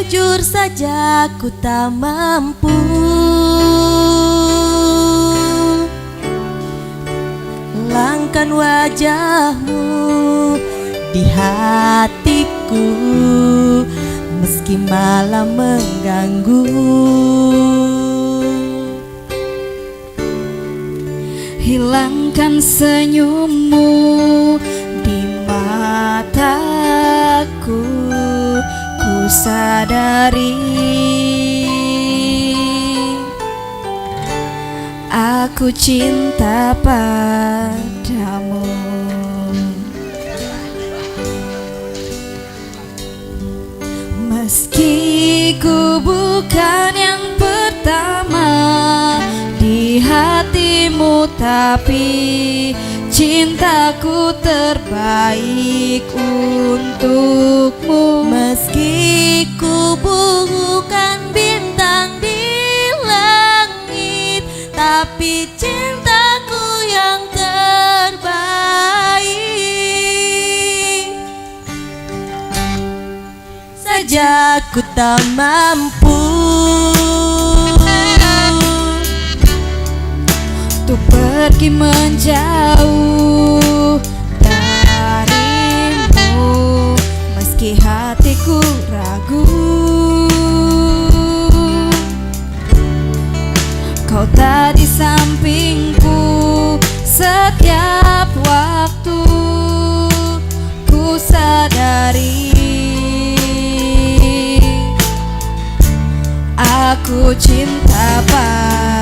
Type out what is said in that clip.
jujur saja ku tak mampu langkan wajahmu di hatiku, meski malam mengganggu. Hilangkan senyummu di mataku, ku sadari aku cinta padamu. Meski ku bukan yang pertama di hatimu, tapi cintaku terbaik untukmu. Meski ku bukan bintang di langit, tapi cintaku yang terbaik. Saja ku tak mampu untuk pergi menjauh darimu, meski hatiku ragu. Kau tak di sampingku setiap waktu, ku sadari aku cinta padamu.